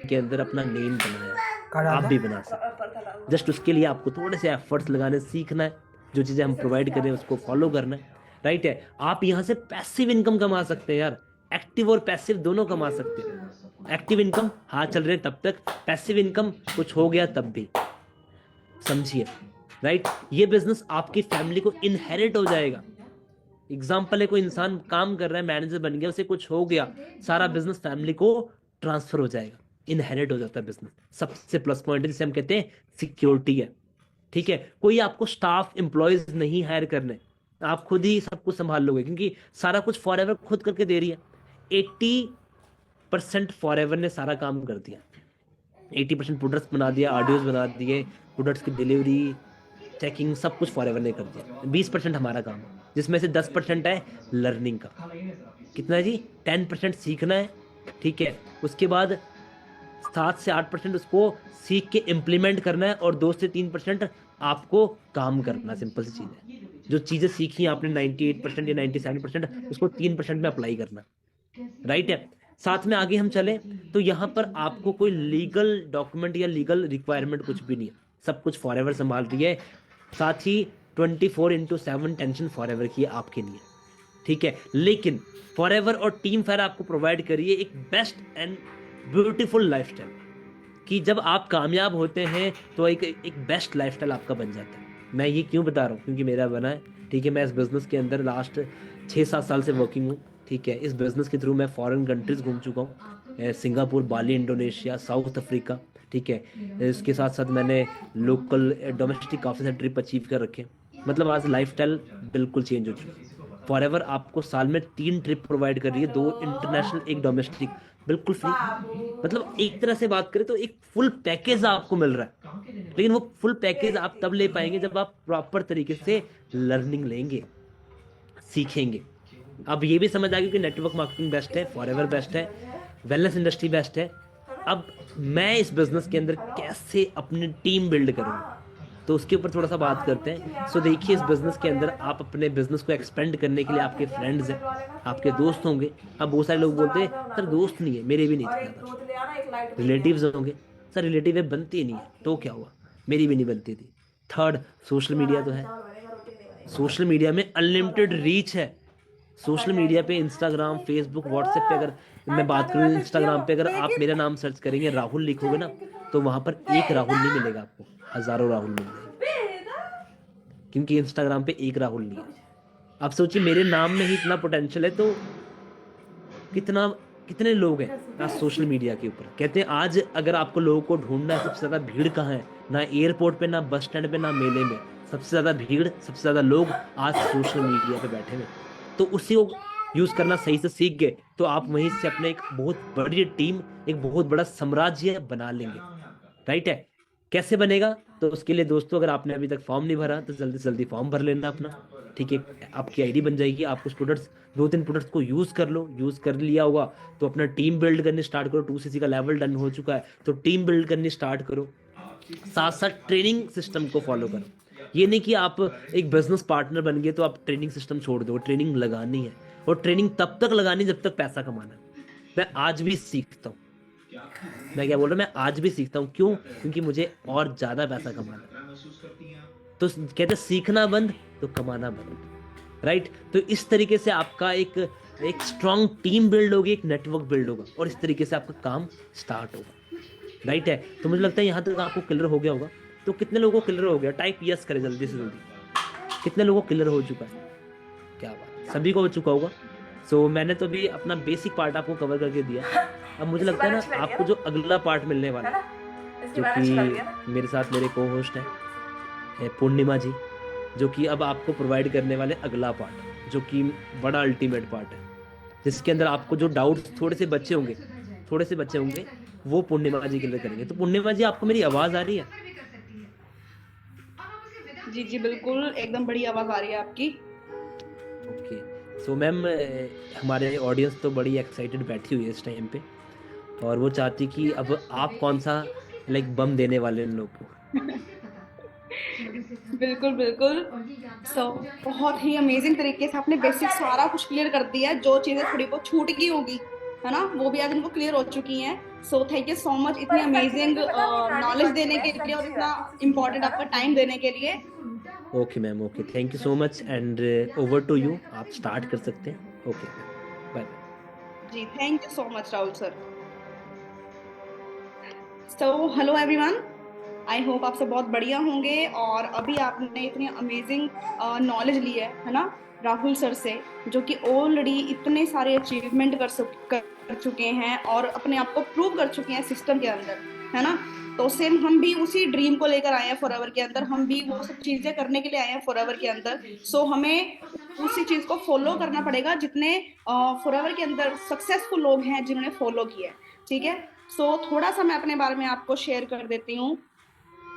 के अंदर अपना नेम बनाया, कहाँ आप डालते भी हैं? बना सकते। जस्ट उसके लिए आपको थोड़े से एफर्ट्स लगाने सीखना है, जो चीजें हम प्रोवाइड कर रहे हैं उसको फॉलो करना है। राइट है, आप यहाँ से पैसिव इनकम कमा सकते हैं यार, एक्टिव और पैसिव दोनों कमा सकते हैं। एक्टिव इनकम हाथ चल रहे तब तक, पैसिव इनकम कुछ हो गया तब भी, समझिए। राइट, ये बिजनेस आपकी फैमिली को इनहेरिट हो जाएगा। एग्जाम्पल है, कोई इंसान काम कर रहा है, मैनेजर बन गया, उसे कुछ हो गया, सारा बिजनेस फैमिली को ट्रांसफर हो जाएगा, इनहेरिट हो जाता है बिजनेस। सबसे प्लस पॉइंट है जिसे हम कहते हैं सिक्योरिटी है। ठीक है, कोई आपको स्टाफ एम्प्लॉयज नहीं हायर करने, आप खुद ही सब कुछ संभाल लोगे, क्योंकि सारा कुछ फॉर एवर खुद करके दे रही है। 80% फॉर एवर ने सारा काम कर दिया। 80% प्रोडक्ट्स बना दिया, ऑडियोज बना दिए, प्रोडक्ट्स की डिलीवरी, चेकिंग, सब कुछ फॉर एवर ने कर दिया। 20% हमारा काम है, जिसमें से 10% है लर्निंग का। कितना है जी? 10% सीखना है। ठीक है, उसके बाद 7 से 8% उसको सीख के इम्प्लीमेंट करना है, और 2 से 3% आपको काम करना। सिंपल सी चीज है, जो चीजें सीखी आपने 98% या 97%, उसको 3% में अप्लाई करना। राइट है, साथ में आगे हम चले तो यहाँ पर आपको कोई लीगल डॉक्यूमेंट या लीगल रिक्वायरमेंट कुछ भी नहीं है, सब कुछ फॉर एवर संभाल रही है। साथ ही 24/7 टेंशन फॉर एवर की है आपके लिए। ठीक है, लेकिन फॉर एवर और टीम फेयर आपको प्रोवाइड करिए एक बेस्ट एंड ब्यूटीफुल लाइफस्टाइल, कि जब आप कामयाब होते हैं तो एक एक बेस्ट लाइफस्टाइल आपका बन जाता है। मैं ये क्यों बता रहा हूँ? क्योंकि मेरा बना है। ठीक है, मैं इस बिजनेस के अंदर लास्ट 6-7 साल से वर्किंग हूँ। ठीक है, इस बिजनेस के थ्रू मैं फॉरेन कंट्रीज घूम चुका हूँ, सिंगापुर, बाली, इंडोनेशिया, साउथ अफ्रीका। ठीक है, इसके साथ साथ मैंने लोकल डोमेस्टिक काफ़ी सारे ट्रिप अचीव कर रखे हैं। मतलब आज लाइफस्टाइल बिल्कुल चेंज हो चुकी है। फॉर एवर आपको साल में 3 ट्रिप प्रोवाइड कर रही है, 2 इंटरनेशनल, एक डोमेस्टिक, बिल्कुल फ्री। मतलब एक तरह से बात करें तो एक फुल पैकेज आपको मिल रहा है। लेकिन वो फुल पैकेज आप तब ले पाएंगे जब आप प्रॉपर तरीके से लर्निंग लेंगे, सीखेंगे। अब ये भी समझ आ गया कि नेटवर्क मार्केटिंग बेस्ट है, फॉरएवर बेस्ट है, वेलनेस इंडस्ट्री बेस्ट है। अब मैं इस बिजनेस के अंदर कैसे अपनी टीम बिल्ड करूंगा, तो उसके ऊपर थोड़ा सा बात करते हैं। सो देखिए, इस बिजनेस के अंदर आप अपने बिजनेस को एक्सपेंड करने के लिए आपके फ्रेंड्स हैं, आपके दोस्त होंगे। अब बहुत सारे लोग बोलते हैं सर दोस्त नहीं है, मेरे भी नहीं थे ज्यादा। रिलेटिव्स होंगे, सर रिलेटिव है बनती ही नहीं है, तो क्या हुआ, मेरी भी नहीं बनती थी। थर्ड, सोशल मीडिया तो है, सोशल मीडिया में अनलिमिटेड रीच है। सोशल मीडिया पे इंस्टाग्राम, फेसबुक, व्हाट्सएप पे, अगर मैं बात करूँ इंस्टाग्राम पे, अगर आप मेरा नाम सर्च करेंगे, राहुल लिखोगे ना, तो वहां पर एक राहुल नहीं मिलेगा आपको, हजारों राहुल मिल जाएंगे, क्योंकि इंस्टाग्राम पे एक राहुल नहीं है। आप सोचिए, मेरे नाम में ही इतना पोटेंशियल है, तो कितना, कितने लोग हैं आज सोशल मीडिया के ऊपर। कहते हैं आज अगर आपको लोगों को ढूंढना है, सबसे ज्यादा भीड़ कहाँ है? ना एयरपोर्ट पे, ना बस स्टैंड पे, ना मेले में। सबसे ज्यादा भीड़, सबसे ज्यादा लोग आज सोशल मीडिया पे बैठे हुए। तो उसी को यूज करना सही से सीख गए तो आप वहीं से अपने एक बहुत बड़ी टीम, एक बहुत बड़ा साम्राज्य बना लेंगे। राइट है, कैसे बनेगा? तो उसके लिए दोस्तों, अगर आपने अभी तक फॉर्म नहीं भरा तो जल्दी से जल्दी फॉर्म भर लेना अपना। ठीक है, आपकी आईडी बन जाएगी, आप कुछ प्रोडक्ट्स, 2-3 प्रोडक्ट्स को यूज कर लो। यूज कर लिया होगा तो अपना टीम बिल्ड करनी स्टार्ट करो। 2cc का लेवल डन हो चुका है तो टीम बिल्ड करनी स्टार्ट करो। साथ साथ ट्रेनिंग सिस्टम को फॉलो करो। ये नहीं कि आप एक बिजनेस पार्टनर बन गए तो आप ट्रेनिंग सिस्टम छोड़ दो, ट्रेनिंग लगानी है। और ट्रेनिंग तब तक लगानी जब तक पैसा कमाना है। मैं आज भी सीखता हूँ, मैं क्या बोल रहा हूँ, मैं आज भी सीखता हूँ। क्यों? क्योंकि मुझे और ज्यादा पैसा कमाना है। तो कहते हैं सीखना बंद तो कमाना बंद। राइट, तो इस तरीके से आपका एक एक स्ट्रांग टीम बिल्ड होगी, एक नेटवर्क बिल्ड होगा, और इस तरीके से आपका काम स्टार्ट होगा। राइट है, तो मुझे लगता है यहाँ तक आपको क्लियर हो गया होगा। तो कितने लोगों को क्लियर हो गया? टाइप यस करें जल्दी से जल्दी। कितने लोगों को क्लियर हो चुका है? क्या बात, सभी को हो चुका होगा। सो मैंने तो भी अपना बेसिक पार्ट आपको कवर करके दिया। अब मुझे इसकी लगता है बात ना, अच्छी लग रही है आपको ना? जो अगला पार्ट मिलने वाला है है, ना? इसकी जो बात अच्छी लग रही कि है ना? मेरे साथ मेरे को होस्ट है पूर्णिमा जी, जो कि अब आपको प्रोवाइड करने वाले अगला पार्ट, जो कि बड़ा अल्टीमेट पार्ट है, जिसके अंदर आपको जो डाउट्स थोड़े से बच्चे होंगे, वो पूर्णिमा जी क्लियर करेंगे। तो पूर्णिमा जी, आपको मेरी आवाज आ रही है? जी जी बिल्कुल, एकदम बड़ी आवाज आ रही है आपकी। ओके। सो मैम, हमारे ऑडियंस तो बड़ी एक्साइटेड बैठी हुई है इस टाइम पे, और वो चाहती कि अब आप कौन सा लाइक बम देने वाले हैं उन लोग को। बिल्कुल बिल्कुल। सो बहुत ही अमेजिंग तरीके से आपने बेसिक सारा कुछ क्लियर कर दिया है, जो चीजें थोड़ी बहुत छूट गई होगी है ना, वो भी आज उनको क्लियर हो चुकी हैं। So thank you so much इतनी अमेजिंग नॉलेज देने के लिए और इतना इम्पोर्टेंट आपका टाइम देने के लिए। Okay ma'am, okay, thank you so much and over to you, आप स्टार्ट कर सकते हैं। Okay ma'am, bye bye. जी thank you so much Rahul sir. So hello everyone, I hope आप सब बहुत बढ़िया होंगे। और अभी आपने इतनी अमेजिंग नॉलेज ली है ना राहुल सर से, जो कि ऑलरेडी इतने सारे अचीवमेंट कर चुके हैं और अपने आप को प्रूव कर चुके हैं सिस्टम के अंदर, है ना। तो सेम हम भी उसी ड्रीम को लेकर आए हैं फॉरएवर के अंदर, हम भी वो सब चीजें करने के लिए आए हैं फॉरएवर के अंदर। सो हमें उसी चीज को फॉलो करना पड़ेगा जितने फॉरएवर के अंदर सक्सेसफुल लोग हैं जिन्होंने फॉलो किया है, ठीक है। सो थोड़ा सा मैं अपने बारे में आपको शेयर कर देती हूँ।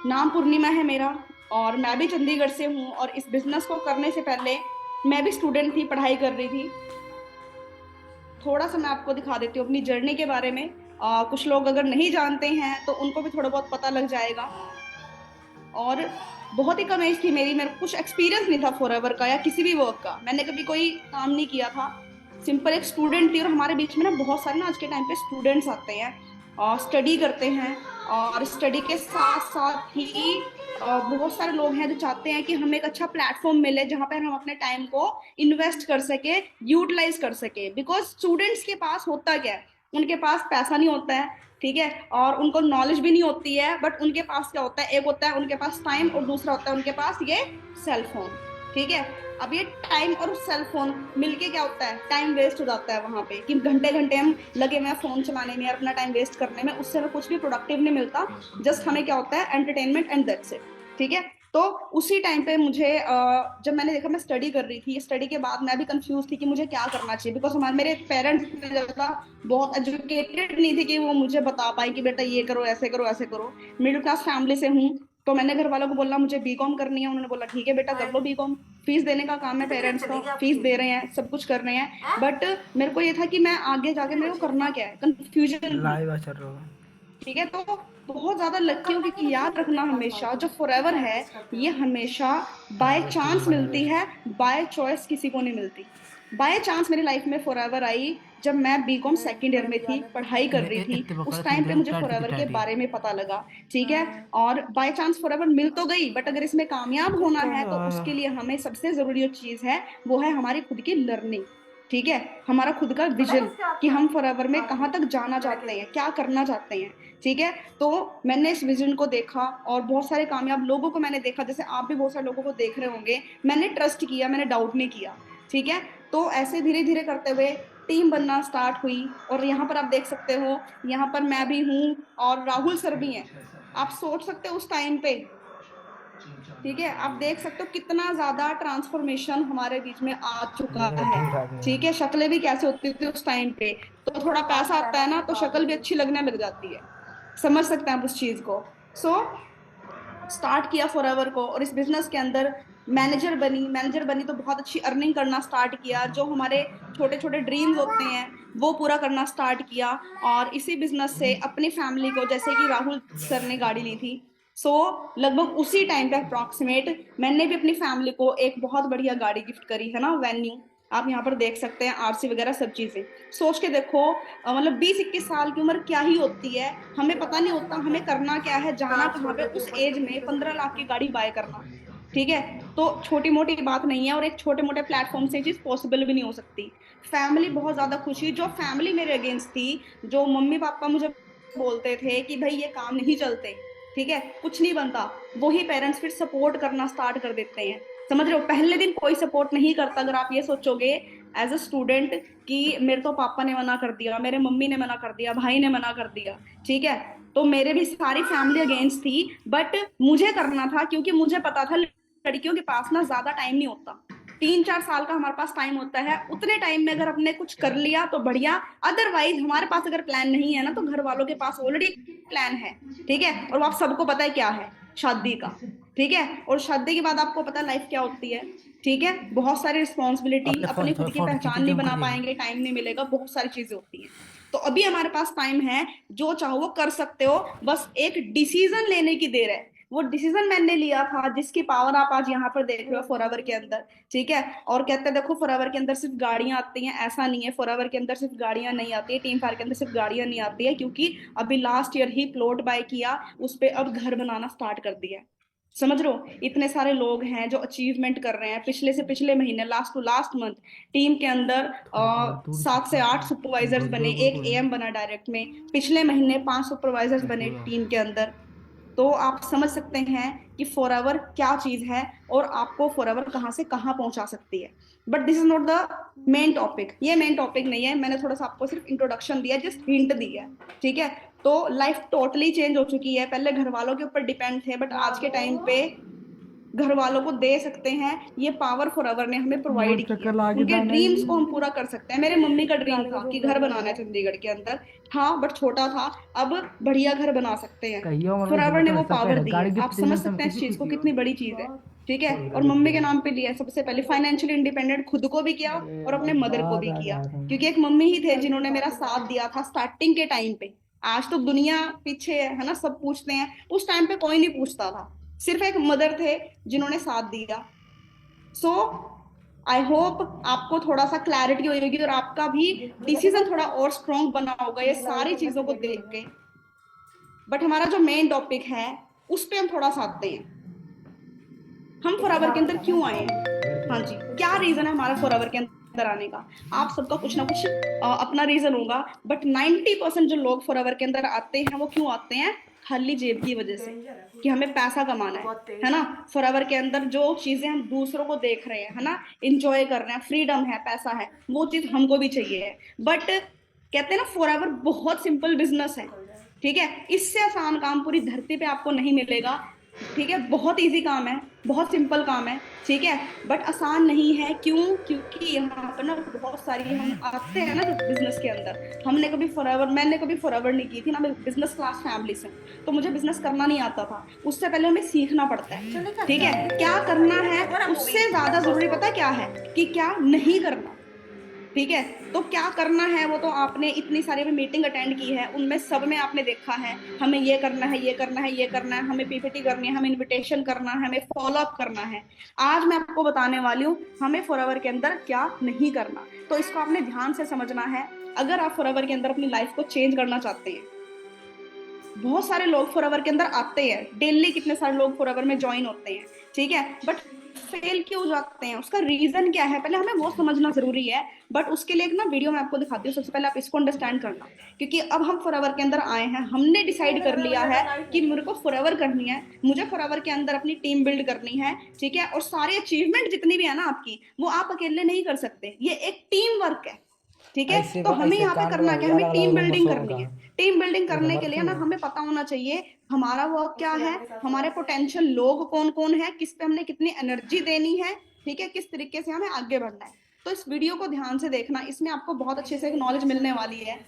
नाम पूर्णिमा है मेरा और मैं भी चंडीगढ़ से हूँ। और इस बिजनेस को करने से पहले मैं भी स्टूडेंट थी, पढ़ाई कर रही थी। थोड़ा सा मैं आपको दिखा देती हूँ अपनी जर्नी के बारे में। कुछ लोग अगर नहीं जानते हैं तो उनको भी थोड़ा बहुत पता लग जाएगा। और बहुत ही कम एज थी मेरी, मेरे को कुछ एक्सपीरियंस नहीं था फॉरएवर का या किसी भी वर्क का, मैंने कभी कोई काम नहीं किया था। सिंपल एक स्टूडेंट थी। और हमारे बीच में ना बहुत सारे ना आज के टाइम पे स्टूडेंट्स आते हैं और स्टडी करते हैं, और स्टडी के साथ साथ ही बहुत सारे लोग हैं जो चाहते हैं कि हमें एक अच्छा प्लेटफॉर्म मिले जहाँ पे हम अपने टाइम को इन्वेस्ट कर सके, यूटिलाइज कर सके। बिकॉज स्टूडेंट्स के पास होता क्या है, उनके पास पैसा नहीं होता है, ठीक है, और उनको नॉलेज भी नहीं होती है। बट उनके पास क्या होता है, एक होता है उनके पास टाइम और दूसरा होता है उनके पास ये सेल फोन, ठीक है। अब ये टाइम और सेल फोन मिलके क्या होता है, टाइम वेस्ट हो जाता है वहां पे, कि घंटे घंटे हम लगे हुए हैं फोन चलाने में और अपना टाइम वेस्ट करने में, उससे हमें कुछ भी प्रोडक्टिव नहीं मिलता। जस्ट हमें क्या होता है, एंटरटेनमेंट एंड दैट्स इट, ठीक है। तो उसी टाइम पे मुझे जब मैंने देखा, मैं स्टडी कर रही थी, स्टडी के बाद मैं भी कंफ्यूज थी कि मुझे क्या करना चाहिए। बिकॉज हमारे मेरे पेरेंट्स ज्यादा बहुत एजुकेटेड नहीं थे कि वो मुझे बता पाए कि बेटा ये करो, ऐसे करो, ऐसे करो। मिडिल क्लास फैमिली से हूँ। तो मैंने घर वालों को बोला मुझे बीकॉम करनी है, उन्होंने बोला ठीक है बेटा कर लो बीकॉम, फीस देने का काम है पेरेंट्स का, फीस दे रहे हैं, सब कुछ कर रहे हैं। बट मेरे को ये था कि मैं आगे जाके मेरे को करना क्या है, कंफ्यूजन थी, लाइव चल रहा है। ठीक है। तो बहुत ज्यादा लकी हूँ, क्योंकि याद रखना हमेशा जो फॉरएवर है ये हमेशा बाय चांस मिलती है, बाय चॉइस किसी को नहीं मिलती। बाय चांस मेरी लाइफ में फॉरएवर आई जब मैं बीकॉम सेकंड ईयर में थी, पढ़ाई कर रही थी। उस टाइम पे मुझे फॉरएवर के बारे में पता लगा, ठीक है। और बाय चांस फॉरएवर मिल तो गई, बट अगर इसमें कामयाब होना है तो उसके लिए हमें सबसे जरूरी जो चीज है वो है हमारी खुद की लर्निंग, ठीक है। हमारा खुद का विजन कि हम फॉरएवर में कहाँ तक जाना चाहते हैं, क्या करना चाहते हैं, ठीक है। तो मैंने इस विजन को देखा और बहुत सारे कामयाब लोगों को मैंने देखा, जैसे आप भी बहुत सारे लोगों को देख रहे होंगे। मैंने ट्रस्ट किया, मैंने डाउट नहीं किया, ठीक है। तो ऐसे धीरे धीरे करते हुए टीम बनना स्टार्ट हुई। और यहाँ पर आप देख सकते हो, यहाँ पर मैं भी हूँ और राहुल सर भी हैं। आप सोच सकते हो उस टाइम पे, ठीक है, आप देख सकते हो कितना ज्यादा ट्रांसफॉर्मेशन हमारे बीच में आ चुका है, ठीक है। शक्लें भी कैसे होती थी उस टाइम पे, तो थोड़ा पैसा आता है ना तो शक्ल भी अच्छी लगने लग जाती है, समझ सकते हैं आप उस चीज को। सो स्टार्ट किया फॉरएवर को और इस बिजनेस के अंदर मैनेजर बनी तो बहुत अच्छी अर्निंग करना स्टार्ट किया। जो हमारे छोटे छोटे ड्रीम्स होते हैं वो पूरा करना स्टार्ट किया। और इसी बिजनेस से अपनी फैमिली को, जैसे कि राहुल सर ने गाड़ी ली थी, सो लगभग उसी टाइम पे अप्रॉक्सीमेट मैंने भी अपनी फैमिली को एक बहुत बढ़िया गाड़ी गिफ्ट करी है ना, वेन्यू। आप यहाँ पर देख सकते हैं, आरसी वगैरह सब चीजें। सोच के देखो, मतलब 20-21 साल की उम्र क्या ही होती है, हमें पता नहीं होता हमें करना क्या है, जाना कहाँ पे। उस एज में 15 लाख की गाड़ी बाय करना, ठीक है, तो छोटी मोटी बात नहीं है। और एक छोटे मोटे प्लेटफॉर्म से चीज पॉसिबल भी नहीं हो सकती। फैमिली बहुत ज्यादा खुशी, जो फैमिली मेरे अगेंस्ट थी, जो मम्मी पापा मुझे बोलते थे कि भाई ये काम नहीं चलते, ठीक है, कुछ नहीं बनता, वही पेरेंट्स फिर सपोर्ट करना स्टार्ट कर देते हैं। समझ रहे हो, पहले दिन कोई सपोर्ट नहीं करता। अगर आप ये सोचोगे एज अ स्टूडेंट कि मेरे तो पापा ने मना कर दिया, मेरे मम्मी ने मना कर दिया, भाई ने मना कर दिया, ठीक है, तो मेरे भी सारी फैमिली अगेंस्ट थी। बट मुझे करना था, क्योंकि मुझे पता था लड़कियों के पास ना ज्यादा टाइम नहीं होता। 3-4 साल का हमारे पास टाइम होता है, उतने टाइम में अगर हमने कुछ कर लिया तो बढ़िया। अदरवाइज हमारे पास अगर प्लान नहीं है ना, तो घर वालों के पास ऑलरेडी प्लान है, ठीक है। और वो आप सबको पता है क्या है, शादी का, ठीक है। और शादी के बाद आपको पता है लाइफ क्या होती है, ठीक है, बहुत सारी रिस्पॉन्सिबिलिटी, अपने अपनी खुद की फोन पहचान खींचे नहीं जूम बना करिए। पाएंगे, टाइम नहीं मिलेगा, बहुत सारी चीजें होती हैं। तो अभी हमारे पास टाइम है, जो चाहो वो कर सकते हो, बस एक डिसीजन लेने की देर है। वो डिसीजन मैंने लिया था जिसकी पावर आप आज यहाँ पर देख रहे हो फॉरएवर के अंदर, ठीक है। और कहते हैं देखो फॉरएवर के अंदर सिर्फ गाड़ियां आती हैं, ऐसा नहीं है। फॉरएवर के अंदर सिर्फ गाड़ियां नहीं आती है, टीम फायर के अंदर सिर्फ गाड़ियां नहीं आती है, क्योंकि अभी लास्ट ईयर ही प्लॉट बाय किया, उस पर अब घर बनाना स्टार्ट कर दिया है। समझ रहे हो, इतने सारे लोग हैं जो अचीवमेंट कर रहे हैं पिछले से पिछले महीने, last to last month team के अंदर 7 से 8 सुपरवाइजर्स बने, एक एएम बना डायरेक्ट में, पिछले महीने 5 सुपरवाइजर्स बने टीम के अंदर। तो आप समझ सकते हैं कि फॉरएवर क्या चीज है और आपको फॉरएवर कहाँ से कहाँ पहुंचा सकती है। But this is not the main topic, ये मेन टॉपिक नहीं है। मैंने थोड़ा सा आपको सिर्फ इंट्रोडक्शन दिया, जस्ट हिंट दी है, ठीक है। तो लाइफ टोटली चेंज हो चुकी है। पहले घर वालों के ऊपर डिपेंड थे, बट आज के टाइम पे घर वालों को दे सकते हैं। ये पावर फॉरएवर ने हमें प्रोवाइड की, उनके ड्रीम्स को हम पूरा कर सकते हैं। मेरे मम्मी का ड्रीम था कि घर बनाना है चंडीगढ़ के अंदर, था बट छोटा था, अब बढ़िया घर बना सकते हैं। फॉरएवर ने वो पावर दी है। आप समझ सकते हैं इस चीज को कितनी बड़ी चीज है, ठीक है। और मम्मी के नाम पे लिया सबसे पहले, फाइनेंशियली इंडिपेंडेंट खुद को भी किया और अपने मदर को भी किया, क्योंकि एक मम्मी ही थे जिन्होंने मेरा साथ दिया था स्टार्टिंग के टाइम पे। आज तो दुनिया पीछे है ना, सब पूछते हैं, उस टाइम पे कोई नहीं पूछता था, सिर्फ एक मदर थे जिन्होंने साथ दिया। सो आई होप आपको थोड़ा सा क्लैरिटी होगी और आपका भी डिसीजन थोड़ा और स्ट्रॉन्ग बना होगा ये सारी चीजों को देख के। बट हमारा जो मेन टॉपिक है उस पर हम थोड़ा सा आते हैं, हम फॉरएवर के अंदर क्यों आए हैं। हाँ जी, क्या रीजन है हमारा फॉरएवर के अंदर आने का। आप सबका कुछ ना कुछ अपना रीजन होगा, बट 90% जो लोग फॉरएवर के अंदर आते हैं वो क्यों आते हैं, खाली जेब की वजह से, कि हमें पैसा कमाना है ना। फॉरएवर के अंदर जो चीजें हम दूसरों को देख रहे हैं, है ना, इंजॉय कर रहे हैं, फ्रीडम है, पैसा है, वो चीज हमको भी चाहिए है। बट कहते हैं ना फॉरएवर बहुत सिंपल बिजनेस है, ठीक है। इससे आसान काम पूरी धरती पे आपको नहीं मिलेगा, ठीक है। बहुत इजी काम है, बहुत सिंपल काम है, ठीक है, बट आसान नहीं है। क्यों? क्योंकि यहाँ पर ना बहुत सारी, हम आते हैं ना जो बिजनेस के अंदर, हमने कभी फॉरएवर, मैंने कभी फॉरएवर नहीं की थी ना, मैं बिजनेस क्लास फैमिली से, तो मुझे बिजनेस करना नहीं आता था। उससे पहले हमें सीखना पड़ता है, ठीक है, क्या करना है। उससे ज्यादा जरूरी पता क्या है कि क्या नहीं करना, ठीक है। तो क्या करना है वो तो आपने इतनी सारी मीटिंग अटेंड की है, उनमें सब में आपने देखा है, हमें ये करना है, ये करना है, ये करना है, हमें पीपीटी करनी है, हमें इनविटेशन करना है, हमें फॉलो अप करना है। आज मैं आपको बताने वाली हूँ हमें फॉरएवर के अंदर क्या नहीं करना। तो इसको आपने ध्यान से समझना है अगर आप फॉरएवर के अंदर अपनी लाइफ को चेंज करना चाहते हैं। बहुत सारे लोग फॉरएवर के अंदर आते हैं, डेली कितने सारे लोग फॉरएवर में ज्वाइन होते हैं, ठीक है, बट फेल क्यों हो जाते हैं, उसका रीजन क्या है, पहले हमें वो समझना जरूरी है। बट उसके लिए एक ना वीडियो मैं आपको दिखाती हूँ, सबसे पहले आप इसको अंडरस्टैंड करना, क्योंकि अब हम फॉरएवर के अंदर आए हैं, हमने डिसाइड कर लिया है कि मेरे को फॉरएवर करनी है, मुझे फॉरएवर के अंदर अपनी टीम बिल्ड करनी है, ठीक है। और सारी अचीवमेंट जितनी भी है ना आपकी, वो आप अकेले नहीं कर सकते, ये एक टीम वर्क है, ठीक है। तो हमें यहाँ पे करना क्या है, हमें टीम बिल्डिंग करनी है। टीम बिल्डिंग करने के लिए ना हमें पता होना चाहिए हमारा वर्क क्या है, हमारे पोटेंशियल लोग कौन कौन है, किस पे हमने कितनी एनर्जी देनी है, ठीक है, किस तरीके से हमें आगे बढ़ना है। तो इस वीडियो को ध्यान से देखना, इसमें आपको बहुत अच्छे से नॉलेज मिलने वाली है।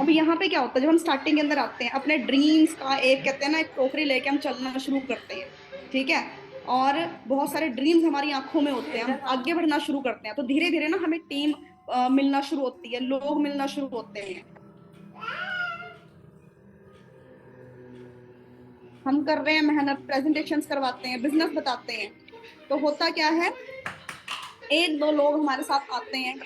अब यहाँ पे क्या होता है, जब हम स्टार्टिंग के अंदर आते हैं, अपने ड्रीम्स का एक, कहते हैं ना, एक टोकरी लेके हम चलना शुरू करते हैं, ठीक है। और बहुत सारे ड्रीम्स हमारी आंखों में होते हैं, हम आगे बढ़ना शुरू करते हैं, तो धीरे धीरे ना हमें टीम मिलना शुरू होती है, लोग मिलना शुरू होते हैं, हम कर रहे हैं मेहनत, प्रेजेंटेशंस करवाते हैं, बिजनेस बताते हैं। तो होता क्या है, एक दो लोग हमारे साथ आते हैं,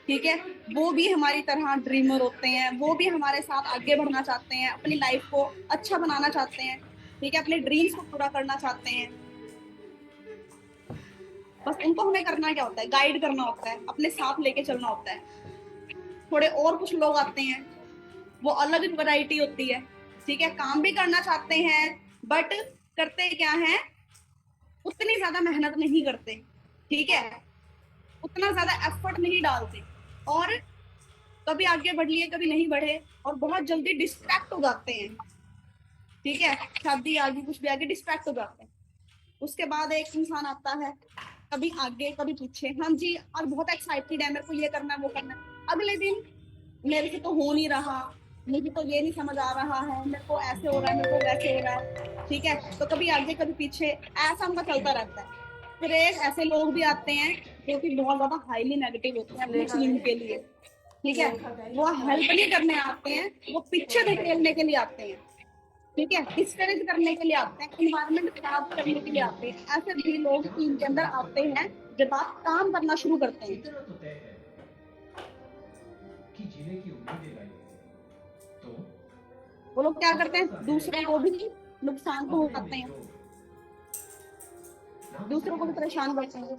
ठीक है, वो भी हमारी तरह ड्रीमर होते हैं, वो भी हमारे साथ आगे बढ़ना चाहते हैं, अपनी लाइफ को अच्छा बनाना चाहते हैं, ठीक है, अपने ड्रीम्स को पूरा करना चाहते हैं। बस उनको हमें करना क्या होता है, गाइड करना होता है, अपने साथ लेके चलना होता है। थोड़े और कुछ लोग आते हैं, वो अलग वैरायटी होती है, ठीक है, काम भी करना चाहते हैं, बट करते क्या है, उतनी ज्यादा मेहनत नहीं करते, ठीक है, उतना ज्यादा एफर्ट नहीं डालते, और कभी आगे बढ़ लिए कभी नहीं बढ़े, और बहुत जल्दी डिस्ट्रैक्ट हो जाते हैं, ठीक है, शादी आगे कुछ भी आगे डिस्ट्रैक्ट हो जाते हैं। उसके बाद एक इंसान आता है, कभी आगे कभी पीछे, हाँ जी, और बहुत एक्साइटेड है, मेरे को ये करना है वो करना है, अगले दिन मेरे से तो हो नहीं रहा, मुझे तो ये नहीं समझ आ रहा है, मेरे को ऐसे हो रहा है, मेरे को वैसे हो रहा है, ठीक है। तो कभी आगे कभी पीछे, ऐसा उनका चलता रहता है। फिर एक ऐसे लोग भी आते हैं जो कि बहुत ज्यादा हाईली नेगेटिव होते हैं अपनी टीम के लिए, ठीक है, वो हेल्प नहीं करने आते हैं, वो पीछे धकेलने के लिए आते हैं, ठीक है, डिस्करेज करने के लिए आते हैं, इन्वायरमेंट खराब करने के लिए आते हैं। ऐसे भी लोग टीम के अंदर आते हैं जब आप काम करना शुरू करते हैं। वो लोग क्या करते हैं, दूसरे को भी नुकसान पहुंचाते हैं, दूसरों को भी परेशान करते हैं।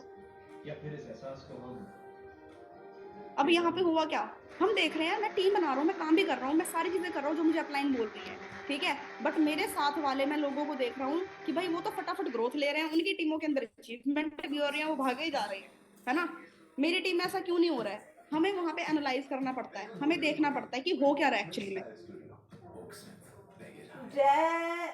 अब यहाँ पे हुआ क्या, हम देख रहे हैं, मैं टीम बना रहा हूँ, मैं काम भी कर रहा हूँ, मैं सारी चीजें कर रहा हूँ जो मुझे अपलाइन बोल रही है, ठीक है, बट मेरे साथ वाले मैं लोगों को देख रहा हूँ कि भाई वो तो फटाफट ग्रोथ ले रहे हैं, उनकी टीमों के अंदर अचीवमेंट भी हो रही है, वो भागे ही जा रहे हैं, है ना, मेरी टीम में ऐसा क्यों नहीं हो रहा है। हमें वहां पे एनालाइज करना पड़ता है, हमें देखना पड़ता है कि हो क्या रहा है एक्चुअली में। जय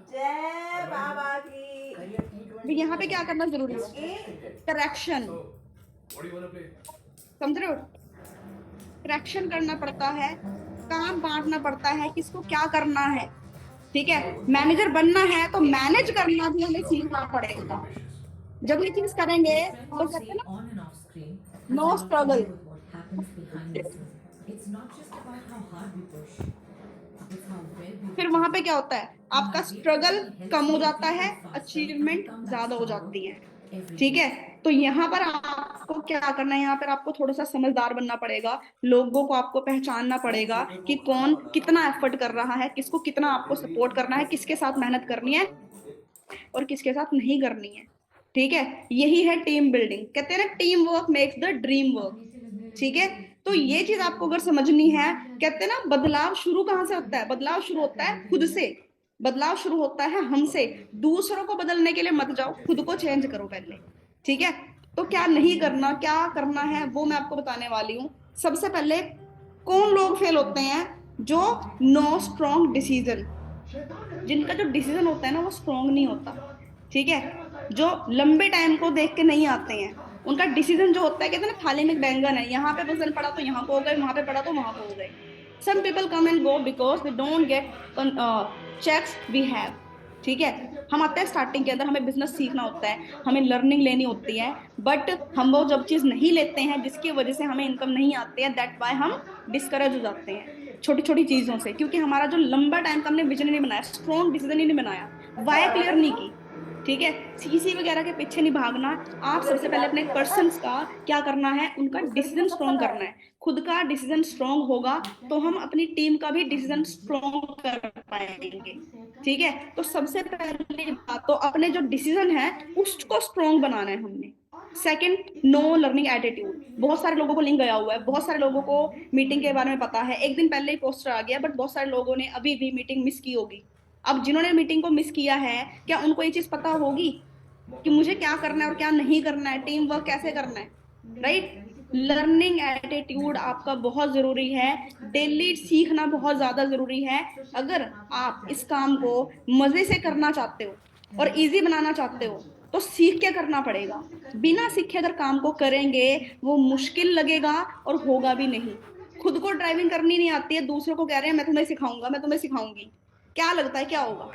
जय बाबा की। भी यहाँ पे क्या करना जरूरी है, करेक्शन, समझ रहे हो, करेक्शन करना पड़ता है, काम बांटना पड़ता है, किसको क्या करना है, ठीक है, मैनेजर बनना है तो मैनेज करना भी हमें सीखना पड़ेगा। जब ये चीज करेंगे तो कहते हैं ना, नो स्ट्रगल। फिर वहां पे क्या होता है, आपका स्ट्रगल कम हो जाता है, अचीवमेंट ज्यादा हो जाती है, ठीक है। तो यहाँ पर आपको क्या करना है, यहाँ पर आपको थोड़ा सा समझदार बनना पड़ेगा, लोगों को आपको पहचानना पड़ेगा कि कौन कितना एफर्ट कर रहा है, किसको कितना आपको सपोर्ट करना है, किसके साथ मेहनत करनी है और किसके साथ नहीं करनी है, ठीक है। यही है टीम बिल्डिंग, कहते हैं ना team work makes the dream work, ठीक है। तो ये चीज आपको अगर समझनी है, कहते हैं ना बदलाव शुरू कहाँ से होता है, बदलाव शुरू होता है खुद से, बदलाव शुरू होता है हमसे। दूसरों को बदलने के लिए मत जाओ, खुद को चेंज करो पहले, ठीक है। तो क्या नहीं करना, क्या करना है, वो मैं आपको बताने वाली हूँ। सबसे पहले कौन लोग फेल होते हैं, जो नो स्ट्रॉन्ग डिसीजन, जिनका जो डिसीजन होता है ना वो स्ट्रॉन्ग नहीं होता, ठीक है, जो लंबे टाइम को देख के नहीं आते हैं, उनका डिसीजन जो होता है, कहते हैं ना थाली में बैंगन है, यहाँ पे बसन पड़ा तो यहाँ को हो गए, वहां पे पड़ा तो वहां को हो गए। Some people come and go because they don't get checks we have, ठीक है। हम आते हैं स्टार्टिंग के अंदर, हमें बिजनेस सीखना होता है, हमें लर्निंग लेनी होती है, बट हम वो जब चीज नहीं लेते हैं जिसकी वजह से हमें इनकम नहीं आती है, दैट वाई हम डिस्करेज हो जाते हैं छोटी छोटी चीजों से, क्योंकि हमारा जो लंबा टाइम का हमने विजन नहीं बनाया, स्ट्रॉन्ग डिसीजन ही नहीं बनाया, वाई क्लियर नहीं की, ठीक है। सीसी वगैरह के पीछे नहीं भागना, आप सबसे पहले अपने पर्सन्स का क्या करना है, उनका डिसीजन स्ट्रॉन्ग करना है। खुद का डिसीजन स्ट्रॉन्ग होगा तो हम अपनी टीम का भी डिसीजन स्ट्रॉन्ग कर पाएंगे, ठीक है। तो सबसे पहली बात तो अपने जो डिसीजन है उसको स्ट्रॉन्ग बनाना है हमने। सेकंड, नो लर्निंग एटीट्यूड, बहुत सारे लोगों को लिंक गया हुआ है, बहुत सारे लोगों को मीटिंग के बारे में पता है, एक दिन पहले ही पोस्टर आ गया, बट बहुत सारे लोगों ने अभी भी मीटिंग मिस की होगी। अब जिन्होंने मीटिंग को मिस किया है, क्या उनको ये चीज पता होगी कि मुझे क्या करना है और क्या नहीं करना है, टीम वर्क कैसे करना है, राइट। लर्निंग एटीट्यूड आपका बहुत जरूरी है, डेली सीखना बहुत ज्यादा जरूरी है। अगर आप इस काम को मजे से करना चाहते हो और इजी बनाना चाहते हो तो सीख के करना पड़ेगा, बिना सीखे अगर काम को करेंगे वो मुश्किल लगेगा और होगा भी नहीं। खुद को ड्राइविंग करनी नहीं आती है, दूसरों को कह रहे हैं मैं तुम्हें सिखाऊंगा, मैं तुम्हें सिखाऊंगी, क्या लगता है क्या होगा,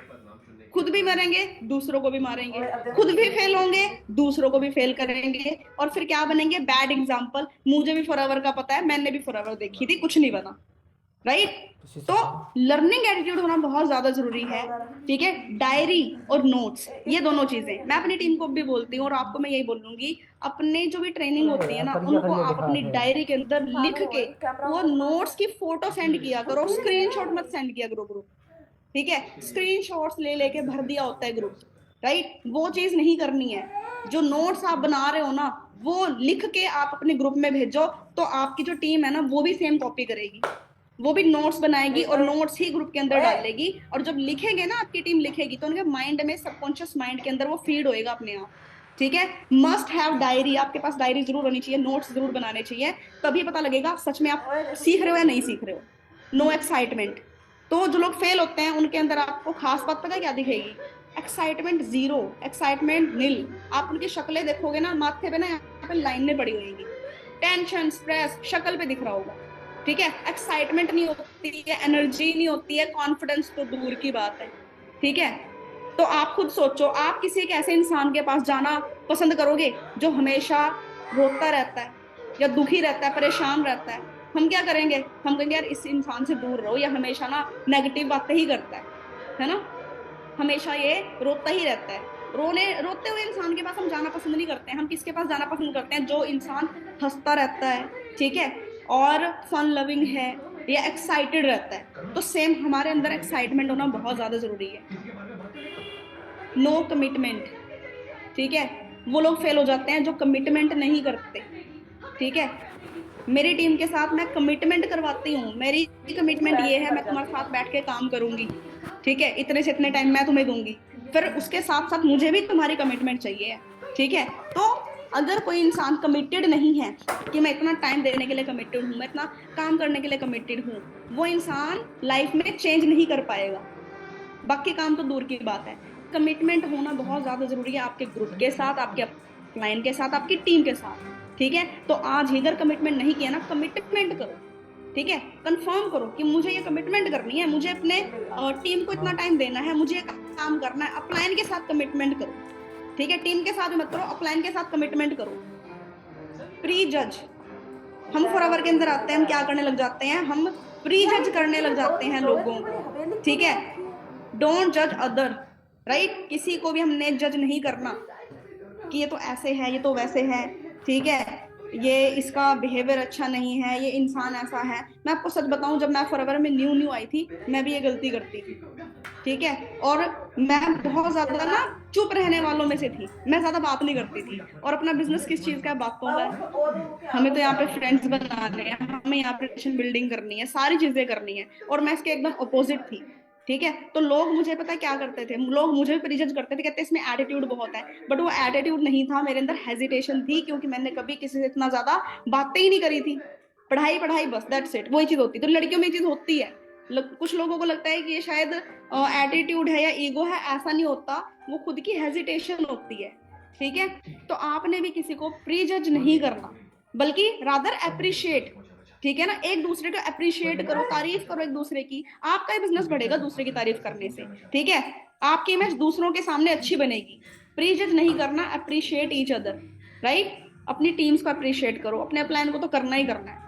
खुद भी मरेंगे, दूसरों को भी मारेंगे, खुद भी फेल होंगे, दूसरों को भी फेल करेंगे, और फिर क्या बनेंगे, बैड एग्जाम्पल। मुझे भी फॉरएवर का पता है, मैंने भी फॉरएवर देखी थी, कुछ नहीं बना, राइट। तो लर्निंग एटीट्यूड होना बहुत ज्यादा जरूरी है, ठीक है। डायरी और नोट्स, ये दोनों चीजें मैं अपनी टीम को भी बोलती हूँ और आपको मैं यही बोलूंगी, अपने जो भी ट्रेनिंग होती है ना उनको आप अपनी डायरी के अंदर लिख के वो नोट्स की फोटो सेंड किया करो, स्क्रीनशॉट मत सेंड किया करो ग्रुप, ठीक है। स्क्रीनशॉट्स ले लेके भर दिया होता है ग्रुप, राइट, वो चीज नहीं करनी है। जो नोट्स आप बना रहे हो ना वो लिख के आप अपने ग्रुप में भेजो, तो आपकी जो टीम है ना वो भी सेम कॉपी करेगी, वो भी नोट्स बनाएगी और नोट्स ही ग्रुप के अंदर डालेगी, और जब लिखेंगे ना आपकी टीम लिखेगी तो उनके माइंड में, सबकॉन्शियस माइंड के अंदर वो फीड होएगा अपने आप, ठीक है। मस्ट हैव डायरी, आपके पास डायरी जरूर होनी चाहिए, नोट्स जरूर बनाने चाहिए, तभी पता लगेगा सच में आप सीख रहे हो या नहीं सीख रहे हो। नो एक्साइटमेंट, तो जो लोग फेल होते हैं उनके अंदर आपको खास बात पता है क्या दिखेगी, एक्साइटमेंट जीरो, एक्साइटमेंट नील। आप उनकी शक्लें देखोगे ना, माथे पे ना यहाँ पे लाइनें पड़ी होगी, टेंशन स्ट्रेस शक्ल पे दिख रहा होगा, ठीक है। एक्साइटमेंट नहीं होती है, एनर्जी नहीं होती है, कॉन्फिडेंस तो दूर की बात है, ठीक है। तो आप खुद सोचो, आप किसी एक ऐसे इंसान के पास जाना पसंद करोगे जो हमेशा रोता रहता है या दुखी रहता है, परेशान रहता है? हम क्या करेंगे? हम कहेंगे यार इस इंसान से दूर रहो, या हमेशा ना नेगेटिव बातें ही करता है ना, हमेशा ये रोता ही रहता है। रोते हुए इंसान के पास हम जाना पसंद नहीं करते हैं। हम किसके पास जाना पसंद करते हैं? जो इंसान हंसता रहता है, ठीक है, और फन लविंग है या एक्साइटेड रहता है। तो सेम हमारे अंदर एक्साइटमेंट होना बहुत ज्यादा जरूरी है। नो कमिटमेंट, ठीक है, वो लोग फेल हो जाते हैं जो कमिटमेंट नहीं करते, ठीक है। मेरी टीम के साथ मैं कमिटमेंट करवाती हूँ। मेरी कमिटमेंट ये है, मैं तुम्हारे साथ बैठ के काम करूंगी, ठीक है, इतने से इतने टाइम मैं तुम्हें दूंगी। फिर उसके साथ साथ मुझे भी तुम्हारी कमिटमेंट चाहिए, ठीक है। तो अगर कोई इंसान कमिटेड नहीं है कि मैं इतना टाइम देने के लिए कमिटेड हूँ, मैं इतना काम करने के लिए कमिटेड हूँ, वो इंसान लाइफ में चेंज नहीं कर पाएगा। बाकी काम तो दूर की बात है, कमिटमेंट होना बहुत ज्यादा जरूरी है आपके ग्रुप के साथ, आपके क्लाइंट के साथ, आपकी टीम के साथ, ठीक है। तो आज ही अगर कमिटमेंट नहीं किया ना, कमिटमेंट करो, ठीक है, कंफर्म करो कि मुझे ये कमिटमेंट करनी है, मुझे अपने टीम को इतना टाइम देना है, मुझे काम करना है। अपलाइन के साथ कमिटमेंट करो, ठीक है, टीम के साथ मत करो, अपलाइन के साथ कमिटमेंट करो। प्री जज, हम फॉरएवर के अंदर आते हैं, हम क्या करने लग जाते हैं? हम प्री जज करने लग जाते हैं लोगों को, ठीक है। डोंट जज अदर, राइट। किसी को भी हमने जज नहीं करना कि ये तो ऐसे है, ये तो वैसे है, ठीक है, ये इसका बिहेवियर अच्छा नहीं है, ये इंसान ऐसा है। मैं आपको सच बताऊं, जब मैं फॉरएवर में न्यू आई थी, मैं भी ये गलती करती थी, ठीक है। और मैं बहुत ज्यादा ना चुप रहने वालों में से थी, मैं ज्यादा बात नहीं करती थी। और अपना बिजनेस किस चीज का है? बातों का है। हमें तो यहाँ पे फ्रेंड्स बनाने हैं, हमें यहाँ पे रिलेशन बिल्डिंग करनी है, सारी चीजें करनी है। और मैं इसके एकदम अपोजिट थी, ठीक है। तो लोग मुझे पता है क्या करते थे, लोग मुझे भी प्रीजज करते थे, कहते इसमें एटीट्यूड बहुत है। बट वो एटीट्यूड नहीं था, मेरे अंदर हेजिटेशन थी, क्योंकि मैंने कभी किसी से इतना ज्यादा बातें ही नहीं करी थी। पढ़ाई पढ़ाई बस, दैट्स इट, वही चीज होती। तो लड़कियों में ये चीज होती है। कुछ लोगों को लगता है कि ये शायद एटीट्यूड है या ईगो है, ऐसा नहीं होता, वो खुद की हेजिटेशन होती है, ठीक है। तो आपने भी किसी को प्रीजज नहीं करना, बल्कि रादर अप्रिशिएट, ठीक है ना। एक दूसरे को अप्रिशिएट करो, तारीफ करो एक दूसरे की, आपका ही बिजनेस बढ़ेगा दूसरे की तारीफ करने से, ठीक है। आपकी इमेज दूसरों के सामने अच्छी बनेगी। प्रीजज नहीं करना, अप्रिशिएट ईच अदर, राइट। अपनी टीम्स को अप्रिशिएट करो, अपने प्लान को तो करना ही करना है।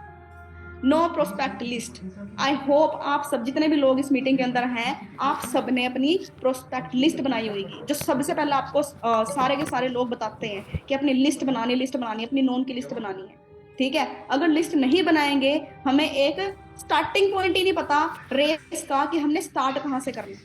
No prospect list. I hope आप सब जितने भी लोग इस मीटिंग के अंदर हैं, आप सब ने अपनी प्रोस्पेक्ट लिस्ट बनाई होगी, जो सबसे पहले आपको सारे के सारे लोग बताते हैं कि अपनी लिस्ट बनानी, अपनी नोन की लिस्ट बनानी है, ठीक है। अगर लिस्ट नहीं बनाएंगे, हमें एक स्टार्टिंग पॉइंट ही नहीं पता रेस का कि हमने स्टार्ट कहाँ से करना,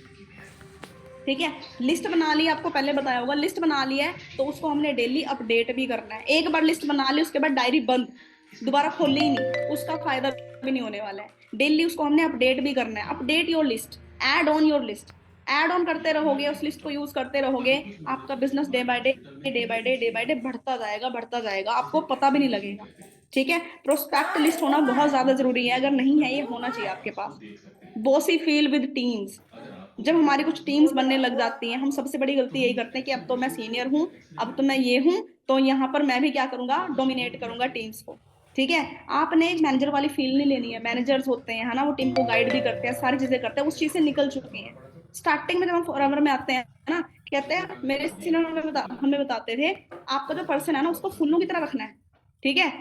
ठीक है। लिस्ट बना ली, आपको पहले बताया होगा, लिस्ट बना ली है तो उसको हमने डेली अपडेट भी करना है। एक बार लिस्ट बना ली, उसके बाद डायरी बंद, दोबारा खोली ही नहीं, उसका फायदा भी नहीं होने वाला है। डेली उसको हमने अपडेट भी करना है। Update your list, add on your list, add on करते रहोगे, उस लिस्ट को यूज करते रहोगे, आपका बिजनेस डे बाय डे बढ़ता जाएगा, आपको पता भी नहीं लगेगा, ठीक है। प्रोस्पेक्ट लिस्ट होना बहुत ज्यादा जरूरी है, अगर नहीं है ये होना चाहिए आपके पास। Bossy feel with teams. जब हमारी कुछ टीम्स बनने लग जाती हैं, हम सबसे बड़ी गलती यही करते हैं कि अब तो मैं सीनियर हूँ, अब तो मैं ये हूँ, तो यहाँ पर मैं भी क्या करूंगा, डोमिनेट करूंगा टीम्स को, ठीक है। आपने एक मैनेजर वाली फील नहीं लेनी है। मैनेजर्स होते हैं, है ना, वो टीम को गाइड भी करते हैं, सारी चीजें करते हैं, उस चीज से निकल चुके हैं। स्टार्टिंग में जब हम फॉरएवर में आते हैं ना, कहते हैं, मेरे सीनियर हमें बताते थे, आपका जो पर्सन है ना, उसको फुल्लू की तरह रखना है, ठीक है।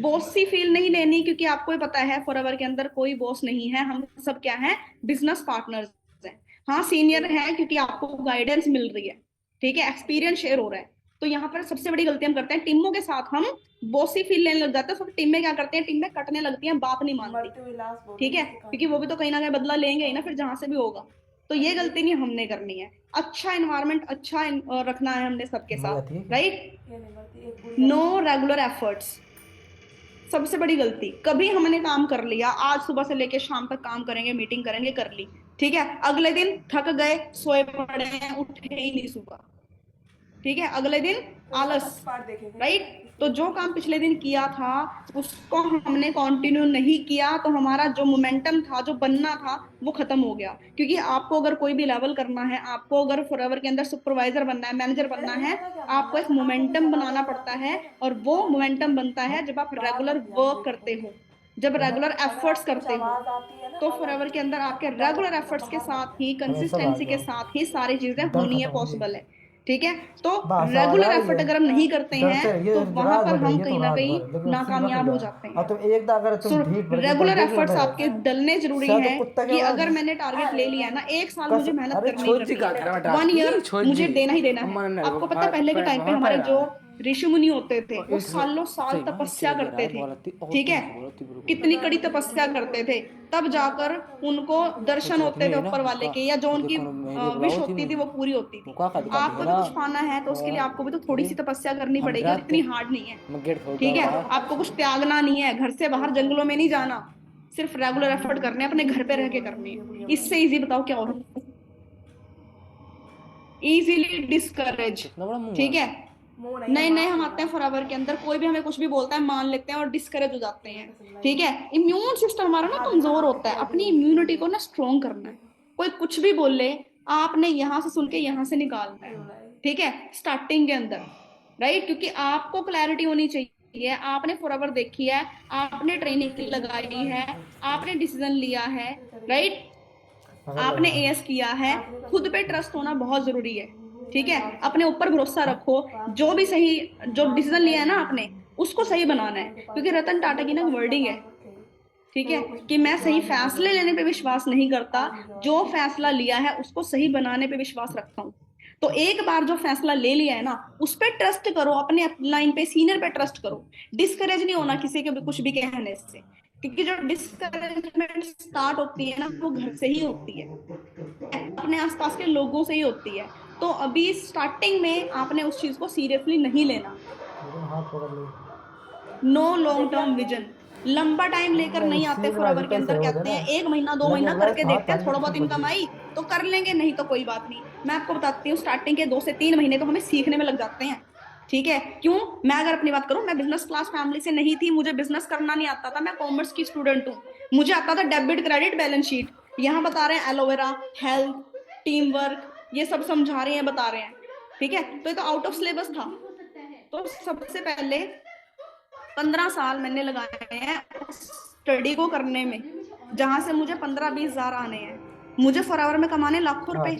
बॉस सी फील नहीं लेनी, क्योंकि आपको ही पता है फॉरएवर के अंदर कोई बॉस नहीं है, हम सब क्या है, बिजनेस पार्टनर्स हैं। हाँ, सीनियर है क्योंकि आपको गाइडेंस मिल रही है, ठीक है, एक्सपीरियंस शेयर हो रहा है। तो यहाँ पर सबसे बड़ी गलती हम करते हैं, टीमों के साथ हम बॉसी फील लेने लग जाते हैं। तो टीम में क्या करते हैं, टीम में कटने लगती है, बात नहीं मानती, ठीक है, क्योंकि वो भी तो कहीं ना कहीं बदला लेंगे ही ना, फिर जहां से भी होगा। तो ये गलती नहीं हमने करनी है। अच्छा एनवायरनमेंट अच्छा रखना है हमने सबके साथ, राइट। नो रेगुलर एफर्ट्स, सबसे बड़ी गलती। कभी हमने काम कर लिया, आज सुबह से लेके शाम तक काम करेंगे, मीटिंग करेंगे, कर ली, ठीक है, अगले दिन थक गए, सोए पड़े हैं, उठे ही नहीं सुबह, ठीक है, अगले दिन आलस, राइट। तो जो काम पिछले दिन किया था उसको हमने कंटिन्यू नहीं किया, तो हमारा जो मोमेंटम था, जो बनना था, वो खत्म हो गया। क्योंकि आपको अगर कोई भी लेवल करना है, आपको अगर फॉरएवर के अंदर सुपरवाइजर बनना है, मैनेजर बनना है, आपको एक मोमेंटम बनाना पड़ता है, और वो मोमेंटम बनता है जब आप रेगुलर वर्क करते हो, जब रेगुलर एफर्ट्स करते हो आवाज आती है ना तो फॉरएवर के अंदर आपके रेगुलर एफर्ट्स के साथ ही, कंसिस्टेंसी के साथ ही सारी चीजें होनी है, पॉसिबल है। ठीक है, तो बस आवाज आ रेगुलर रही एफर्ट है, अगर हम नहीं करते डर हैं से ये तो वहां रात पर भर रही हम है तो कहीं ना रात कहीं भर, लेकिन सीधा नाकामयाब कर हो जा। जाते और हैं। तुम एक अगर सो तुम ढीठ पड़ गई रेगुलर बंदूक एफर्ट्स लगे आपके डलने जरूरी शायद है तो कुत्ता की कि आवाज अगर मैंने टारगेट ले लिया है ना, 1 साल कस मुझे मेहनत अरे करनी ही छोड़ जी करनी का है, कर 1 ईयर छोड़ मुझे जी देना ही देना है। अमन आपको पता है पहले के टाइम पे हमारे जो ऋषि मुनि होते थे वो सालों साल तपस्या करते थे, ठीक है, कितनी कड़ी तपस्या करते थे, तब जाकर उनको दर्शन होते थे ऊपर वाले के, या जो उनकी विश होती थी वो पूरी होती थी। आपको भी कुछ पाना है तो उसके लिए आपको भी तो थोड़ी सी तपस्या करनी पड़ेगी, और इतनी हार्ड नहीं है। ठीक है, आपको कुछ त्यागना नहीं है, घर से बाहर जंगलों में नहीं जाना, सिर्फ रेगुलर एफर्ट करने हैं, अपने घर पे रह के करने हैं। इससे इजी बताओ क्या होगा? Easily discourage. ठीक है, मुंह नए नए माफ हम करना। आते हैं फॉरएवर के अंदर, कोई भी हमें कुछ भी बोलता है मान लेते हैं और डिस्करेज हो जाते हैं। ठीक है, इम्यून सिस्टम हमारा ना कमजोर होता है, अपनी इम्यूनिटी को ना स्ट्रोंग करना है। कोई कुछ भी बोल ले, आपने यहाँ से सुन के यहाँ से निकालना है। ठीक है, स्टार्टिंग के अंदर, राइट, क्योंकि आपको क्लैरिटी होनी चाहिए, आपने फॉरएवर देखी है, आपने ट्रेनिंग लगाई है, आपने डिसीजन लिया है, राइट, आपने एएस किया है, खुद पे ट्रस्ट होना बहुत जरूरी है। ठीक है, अपने ऊपर भरोसा रखो, जो भी सही, जो डिसीजन लिया है ना आपने, उसको सही बनाना है, क्योंकि रतन टाटा की ना वर्डिंग है, ठीक है, कि मैं सही फैसले लेने पे विश्वास नहीं करता, जो फैसला लिया है उसको सही बनाने पे विश्वास रखता हूँ। तो एक बार जो फैसला ले लिया है ना, उस पर ट्रस्ट करो, अपने लाइन पे सीनियर पे ट्रस्ट करो, डिस्करेज नहीं होना किसी के भी कुछ भी कहने से, क्योंकि जो डिस्करेजमेंट स्टार्ट होती है ना वो घर से ही होती है, अपने आसपास के लोगों से ही होती है। तो अभी स्टार्टिंग में आपने उस चीज को सीरियसली नहीं लेना। हाथ पकड़ ले नो लॉन्ग टर्म विजन, लंबा टाइम लेकर नहीं आते सीख रहा फॉरएवर के कैसे अंदर, हो कहते ना हैं 1 महीना 2 महीना लेकिन करके लास्ट हाथ देखते हैं, थोड़ा बहुत इनकम आई तो कर लेंगे, नहीं तो कोई बात नहीं। मैं आपको बताती हूँ, स्टार्टिंग के 2 से 3 महीने तो हमें सीखने में लग जाते हैं। ठीक है, क्यों? मैं अगर अपनी बात करूं, मैं बिजनेस क्लास फैमिली से नहीं थी, मुझे बिजनेस करना नहीं आता था, मैं कॉमर्स की स्टूडेंट हूँ, मुझे आता था डेबिट क्रेडिट बैलेंस शीट, यहाँ बता रहे हैं एलोवेरा, हेल्थ, टीम वर्क, ये सब समझा रहे हैं, बता रहे हैं। ठीक है, तो ये तो आउट ऑफ सिलेबस था। तो सबसे पहले 15 साल मैंने लगाए हैं स्टडी को करने में, जहां से मुझे 15-20 हजार आने हैं, मुझे फॉरएवर में कमाने लाखों रुपए,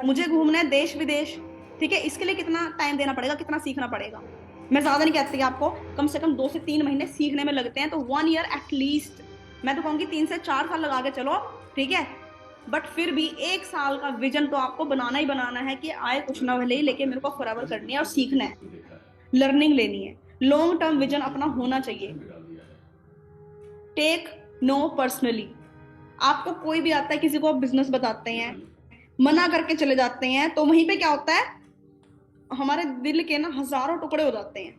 मुझे घूमना है देश विदेश। ठीक है, इसके लिए कितना टाइम देना पड़ेगा, कितना सीखना पड़ेगा? मैं ज्यादा नहीं कहती, आपको कम से कम 2 से 3 महीने सीखने में लगते हैं, तो 1 ईयर एटलीस्ट, मैं तो कहूंगी 3 से 4 साल लगा के चलो। ठीक है, बट फिर भी 1 साल का विजन तो आपको बनाना ही बनाना है, कि आए कुछ ना भले ही, लेके मेरे को फॉरएवर करनी है और सीखना है, लर्निंग लेनी है। लॉन्ग टर्म विजन अपना होना चाहिए। टेक नो पर्सनली, आपको कोई भी आता है, किसी को आप बिजनेस बताते हैं, मना करके चले जाते हैं, तो वहीं पे क्या होता है, हमारे दिल के ना हजारों टुकड़े हो जाते हैं।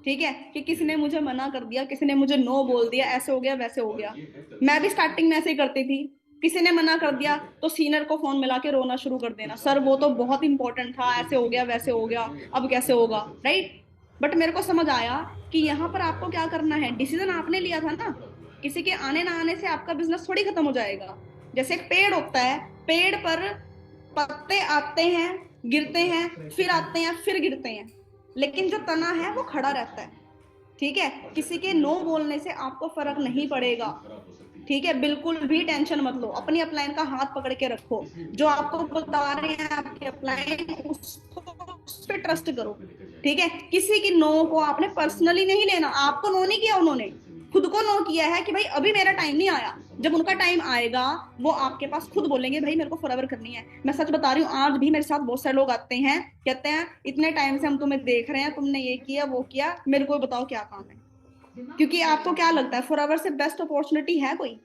ठीक है, कि किसी ने मुझे मना कर दिया, किसी ने मुझे नो बोल दिया, ऐसे हो गया वैसे हो गया। मैं भी स्टार्टिंग में ऐसे ही करती थी, किसी ने मना कर दिया तो सीनियर को फोन मिला के रोना शुरू कर देना, सर वो तो बहुत इंपॉर्टेंट था, ऐसे हो गया वैसे हो गया, अब कैसे होगा, राइट। बट मेरे को समझ आया कि यहाँ पर आपको क्या करना है, डिसीजन आपने लिया था ना, किसी के आने ना आने से आपका बिजनेस थोड़ी खत्म हो जाएगा। जैसे एक पेड़ होता है, पेड़ पर पत्ते आते हैं, गिरते हैं, फिर आते हैं, फिर गिरते हैं, लेकिन जो तना है वो खड़ा रहता है। ठीक है, किसी के नो बोलने से आपको फर्क नहीं पड़ेगा। ठीक है, बिल्कुल भी टेंशन मत लो, अपनी अपलाइन का हाथ पकड़ के रखो, जो आपको बता रहे हैं आपके अपलाइन, उसको उस पर ट्रस्ट करो। ठीक है, किसी की नो को आपने पर्सनली नहीं लेना, आपको नो नहीं किया उन्होंने, खुद को नो किया है कि भाई अभी मेरा टाइम नहीं आया, जब उनका टाइम आएगा वो आपके पास खुद बोलेंगे भाई मेरे को फॉरएवर करनी है। मैं सच बता रही हूँ, आज भी मेरे साथ बहुत सारे लोग आते हैं, कहते हैं इतने टाइम से हम तुम्हें देख रहे हैं, तुमने ये किया वो किया, मेरे को बताओ क्या काम है। क्योंकि आपको क्या लगता है फॉरएवर से बेस्ट अपॉर्चुनिटी है कोई?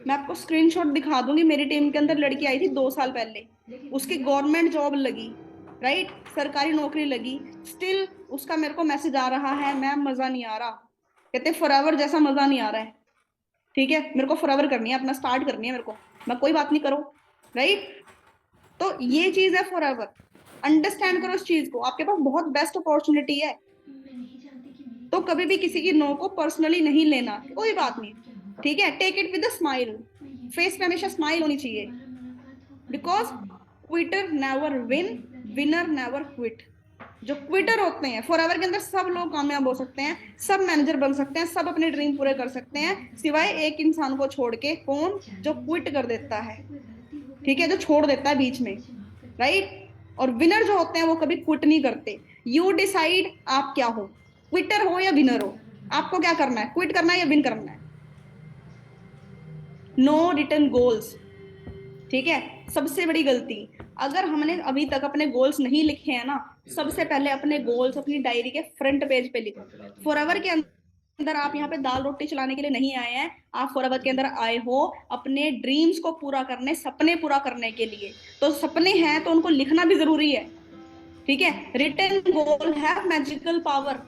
मैं आपको स्क्रीनशॉट दिखा दूंगी, मेरी टीम के अंदर लड़की आई थी 2 साल पहले, उसकी गवर्नमेंट जॉब लगी, राइट, सरकारी नौकरी लगी, स्टिल उसका मेरे को मैसेज आ रहा है, मैम मजा नहीं आ रहा, कहते फॉरएवर जैसा मजा नहीं आ रहा है। ठीक है, मेरे को फॉरएवर करनी है, अपना स्टार्ट करनी है मेरे को, मैं कोई बात नहीं करो, राइट। तो ये चीज है फॉरएवर, अंडरस्टैंड करो इस चीज को, आपके पास बहुत बेस्ट अपॉर्चुनिटी है। तो कभी भी किसी की नो को पर्सनली नहीं लेना, कोई बात नहीं। ठीक है, take it with a smile, face पे हमेशा स्माइल होनी चाहिए, because quitter never win, winner never quit. जो क्विटर होते हैं, फॉरएवर के अंदर सब लोग कामयाब हो सकते हैं, सब मैनेजर बन सकते हैं, सब अपने ड्रीम पूरे कर सकते हैं, सिवाय एक इंसान को छोड़ के। कौन? जो क्विट कर देता है, ठीक है, जो छोड़ देता है बीच में, राइट। और विनर जो होते हैं वो कभी क्विट नहीं करते। यू डिसाइड आप क्या हो, क्विटर हो या विनर हो, आपको क्या करना है, क्विट करना है या विन करना है। नो रिटन गोल्स, ठीक है। सबसे बड़ी गलती, अगर हमने अभी तक अपने गोल्स नहीं लिखे हैं ना, सबसे पहले अपने गोल्स अपनी डायरी के फ्रंट पेज पे लिखो। फॉरएवर के अंदर आप यहाँ पे दाल रोटी चलाने के लिए नहीं आए हैं, आप फॉरएवर के अंदर आए हो अपने ड्रीम्स को पूरा करने, सपने पूरा करने के लिए। तो सपने हैं तो उनको लिखना भी जरूरी है, ठीक है। Written goal have magical power.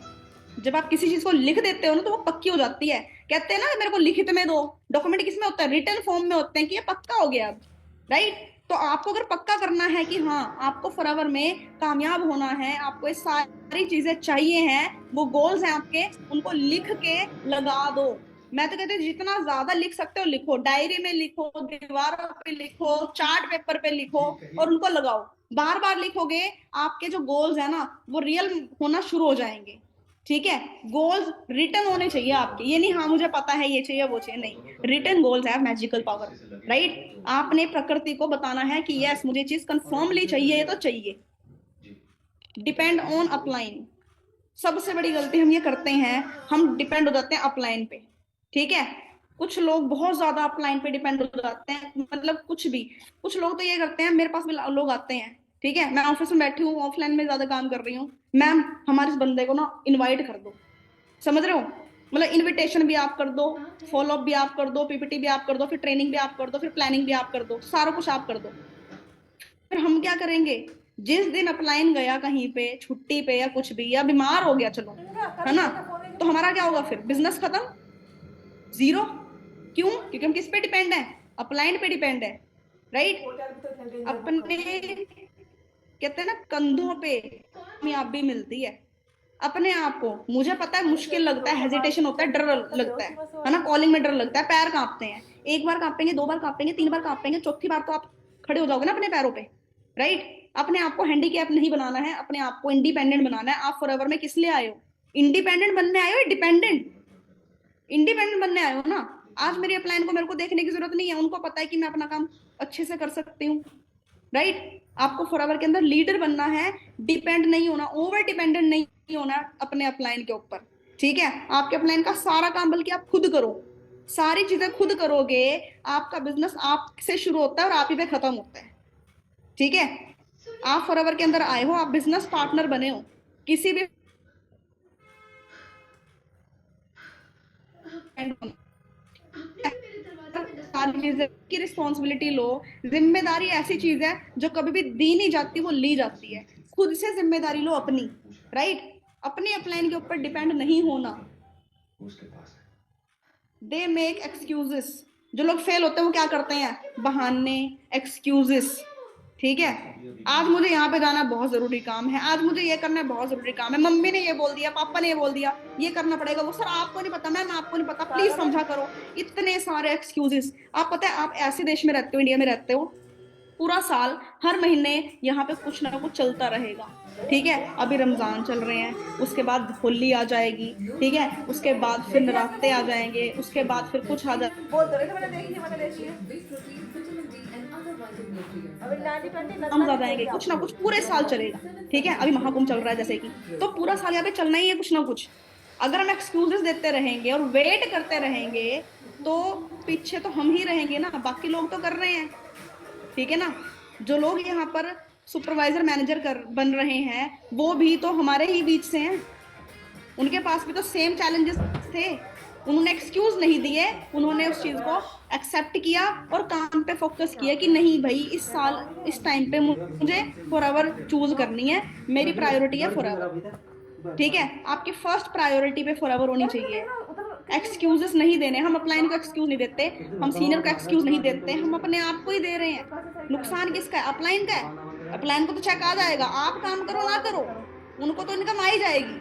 जब आप किसी चीज को लिख देते हो ना तो वो पक्की हो जाती है। कहते हैं ना मेरे को लिखित में दो, डॉक्यूमेंट किस में होता है, रिटन फॉर्म में होते हैं कि ये पक्का हो गया अब, राइट। तो आपको अगर पक्का करना है कि हाँ आपको फॉरएवर में कामयाब होना है, आपको ये सारी चीजें चाहिए हैं, वो गोल्स हैं आपके, उनको लिख के लगा दो। मैं तो कहती हूँ जितना ज्यादा लिख सकते हो लिखो, डायरी में लिखो, दीवारों पे लिखो, चार्ट पेपर पे लिखो और उनको लगाओ। बार बार लिखोगे, आपके जो गोल्स है ना वो रियल होना शुरू हो जाएंगे, ठीक है। गोल्स रिटन होने चाहिए आपके, ये नहीं हाँ मुझे पता है ये चाहिए वो चाहिए, नहीं। Written goals have magical power, right. आपने प्रकृति को बताना है कि यस मुझे चीज कंफर्मली चाहिए तो चाहिए। डिपेंड ऑन अपलाइन, सबसे बड़ी गलती हम ये करते हैं, हम डिपेंड हो जाते हैं अपलाइन पे, ठीक है। कुछ लोग बहुत ज्यादा अपलाइन पे डिपेंड हो जाते हैं, मतलब कुछ भी। कुछ लोग तो ये करते हैं, मेरे पास भी लोग आते हैं, ठीक है, मैं ऑफिस में बैठी हूँ, ऑफलाइन में ज्यादा काम कर रही हूँ, मैम हमारे इस बंदे को ना इनवाइट कर दो, समझ रहे हो, मतलब इनविटेशन भी आप कर दो, फॉलोअप भी आप कर दो, पीपीटी भी आप कर दो, फिर ट्रेनिंग भी आप कर दो, फिर प्लानिंग भी आप कर दो, सारा कुछ आप कर दो। फिर हम क्या करेंगे, जिस दिन अपलाइन गया कहीं पे छुट्टी पे या कुछ भी, या बीमार हो गया चलो, है ना, तो हमारा क्या होगा, फिर बिजनेस खत्म, जीरो। क्यों? क्योंकि हम किस पे डिपेंड है, अपलाइन पे डिपेंड है, राइट। अपने कहते हैं ना कंधों पे कामयाबी मिलती है, अपने आप को। मुझे पता है मुश्किल लगता है, हेजिटेशन होता है, डर लगता है ना, कॉलिंग में डर लगता है, पैर कांपते हैं, एक बार कांपेंगे, दो बार कांपेंगे, तीन बार कांपेंगे, चौथी बार तो आप खड़े हो जाओगे ना अपने पैरों पे, राइट। अपने आप को हैंडीकैप नहीं बनाना है, अपने आप को इंडिपेंडेंट बनाना है। आप फॉरएवर में किस लिए आए हो, इंडिपेंडेंट बनने आए हो, डिपेंडेंट, इंडिपेंडेंट बनने आए हो ना। आज मेरी अपलाइन को मेरे को देखने की जरूरत नहीं है, उनको पता है कि मैं अपना काम अच्छे से कर सकती हूँ, राइट। आपको फॉरएवर के अंदर लीडर बनना है, डिपेंड नहीं होना, ओवर डिपेंडेंट नहीं होना अपने अपलाइन के ऊपर, ठीक है। आपके अपलाइन का सारा काम बल्कि आप खुद करो, सारी चीजें खुद करोगे, आपका बिजनेस आपसे शुरू होता है और आप ही पे खत्म होता है, ठीक है। आप फॉरएवर के अंदर आए हो, आप बिजनेस पार्टनर बने हो, किसी भी सारी चीजें की रिस्पॉन्सिबिलिटी लो। जिम्मेदारी ऐसी चीज है जो कभी भी दी नहीं जाती, वो ली जाती है। खुद से जिम्मेदारी लो अपनी, राइट। अपने अपलाइन के ऊपर डिपेंड नहीं होना। दे मेक एक्सक्यूजेस, जो लोग फेल होते हैं वो क्या करते हैं, बहाने, एक्सक्यूजेस, ठीक है। आज मुझे यहाँ पे जाना बहुत जरूरी काम है, आज मुझे ये करना बहुत जरूरी काम है, मम्मी ने ये बोल दिया, पापा ने ये बोल दिया, ये करना पड़ेगा, वो सर आपको नहीं पता, मैम आपको नहीं पता, प्लीज समझा करो। इतने सारे एक्सक्यूजेस। आप पता है आप ऐसे देश में रहते हो, इंडिया में रहते हो, पूरा साल हर महीने यहाँ पे कुछ ना कुछ चलता रहेगा, ठीक है। अभी रमजान चल रहे हैं, उसके बाद होली आ जाएगी, ठीक है, उसके बाद फिर नराते आ जाएंगे, उसके बाद फिर कुछ आ जाएगा, बोल दो मैंने देखी हम आ जाएंगे, कुछ ना कुछ पूरे साल चलेगा, ठीक है। अभी महाकुंभ चल रहा है जैसे कि, तो पूरा साल यहाँ पे चलना ही है कुछ ना कुछ। अगर हम एक्सक्यूजेस देते रहेंगे और वेट करते रहेंगे तो पीछे तो हम ही रहेंगे ना, बाकी लोग तो कर रहे हैं, ठीक है ना। जो लोग यहाँ पर सुपरवाइजर मैनेजर बन रहे हैं वो भी तो हमारे ही बीच से हैं, उनके पास भी तो सेम चैलेंजेस थे, उन्होंने एक्सक्यूज नहीं दिए, उन्होंने उस चीज को एक्सेप्ट किया और काम पे फोकस किया कि नहीं भाई इस साल इस टाइम पे मुझे फॉरएवर चूज करनी है, मेरी प्रायोरिटी है फॉरएवर, ठीक है। आपकी फर्स्ट प्रायोरिटी पे फॉरएवर होनी चाहिए। एक्सक्यूजेस नहीं देने, हम अपलाइन को एक्सक्यूज नहीं देते, हम सीनियर को एक्सक्यूज नहीं देते, हम अपने आप को ही दे रहे हैं। नुकसान किसका है, अपलाइन का है। अपलाइन को तो चेक आ जाएगा, आप काम करो ना करो, उनको तो इनकम आ ही जाएगी,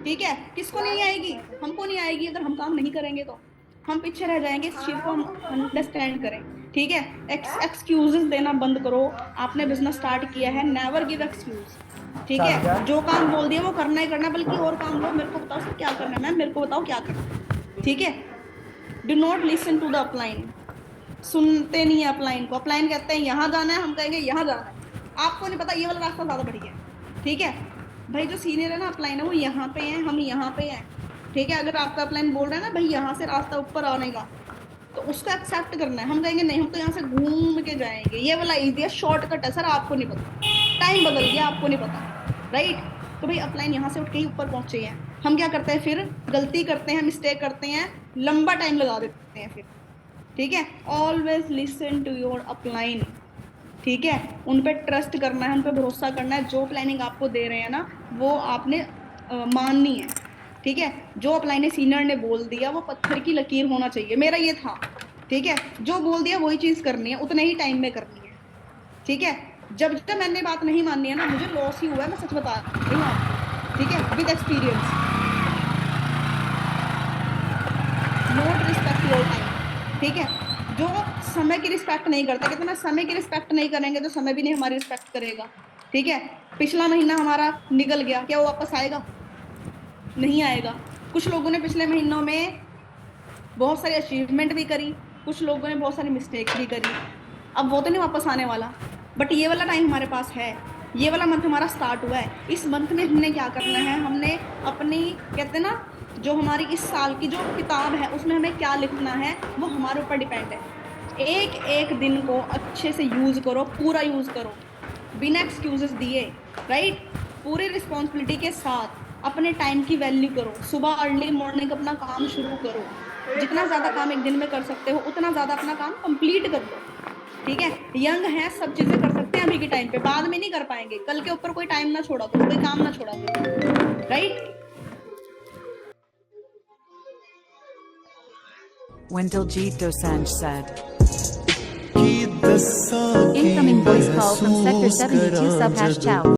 ठीक है। किसको नहीं आएगी, हमको नहीं आएगी। अगर हम काम नहीं करेंगे तो हम पीछे रह जाएंगे, इस चीज को हम अंडरस्टैंड करें, ठीक है। एक्सक्यूजेस देना बंद करो। आपने बिजनेस स्टार्ट किया है, नेवर गिव एक्सक्यूज, ठीक है, जो काम बोल दिया वो करना ही करना है, बल्कि और काम लो, मेरे को बताओ सर क्या करना है, मैम मेरे को बताओ क्या करना है, ठीक है। Do not listen to the upline, सुनते नहीं है अपलाइन को। अपलाइन कहते हैं यहाँ जाना है, हम कहेंगे यहाँ जाना है, आपको नहीं पता ये वाला रास्ता ज़्यादा बढ़िया है, ठीक है। भाई जो सीनियर है ना अपलाइन है, वो यहाँ पे हैं, हम यहाँ पे हैं, ठीक है। अगर आपका अपलाइन बोल रहा है ना भाई यहाँ से रास्ता ऊपर आने का, तो उसको एक्सेप्ट करना है। हम कहेंगे नहीं, हम तो यहाँ से घूम के जाएंगे, ये वाला ईजी है, शॉर्टकट है सर, आपको नहीं पता, टाइम बदल गया, आपको नहीं पता, राइट। तो भाई अपलाइन यहाँ से उठ के ही ऊपर पहुँचे हैं, हम क्या करते हैं फिर, गलती करते हैं, मिस्टेक करते हैं, लंबा टाइम लगा देते हैं फिर, ठीक है। Always listen to your upline, ठीक है, उन पर ट्रस्ट करना है, उन पर भरोसा करना है। जो प्लानिंग आपको दे रहे हैं ना वो आपने माननी है, ठीक है। जो अपलाइन सीनियर ने बोल दिया वो पत्थर की लकीर होना चाहिए, मेरा ये था, ठीक है। जो बोल दिया वही चीज़ करनी है, उतने ही टाइम में करनी है, ठीक है। जब जब मैंने बात नहीं माननी है ना, मुझे लॉस ही हुआ है, मैं सच बता रही हूँ आपको, ठीक है, with experience. Not respect your time, ठीक है। जो समय की रिस्पेक्ट नहीं करता, कहते हैं ना समय की रिस्पेक्ट नहीं करेंगे तो समय भी नहीं हमारी रिस्पेक्ट करेगा, ठीक है। पिछला महीना हमारा निकल गया, क्या वो वापस आएगा? नहीं आएगा। कुछ लोगों ने पिछले महीनों में बहुत सारी अचीवमेंट भी करी, कुछ लोगों ने बहुत सारी मिस्टेक्स भी करी, अब वो तो नहीं वापस आने वाला, बट ये वाला टाइम हमारे पास है, ये वाला मंथ हमारा स्टार्ट हुआ है। इस मंथ में हमने क्या करना है, हमने अपनी, कहते हैं ना, जो हमारी इस साल की जो किताब है उसमें हमें क्या लिखना है वो हमारे ऊपर डिपेंड है। एक एक दिन को अच्छे से यूज़ करो, पूरा यूज़ करो, बिना एक्सक्यूजेस दिए, राइट। पूरी रिस्पॉन्सिबिलिटी के साथ अपने टाइम की वैल्यू करो, सुबह अर्ली मॉर्निंग अपना काम शुरू करो, जितना ज़्यादा काम एक दिन में कर सकते हो उतना ज़्यादा अपना काम कंप्लीट कर दो, ठीक है। यंग है, सब चीज़ें कर सकते हैं अभी के टाइम पे, बाद में नहीं कर पाएंगे, कल के ऊपर कोई टाइम ना छोड़ा करो, कोई काम ना छोड़ा करो, right. When Diljit Dosanjh said, Incoming voice call from Sector 72 Subhash Chow.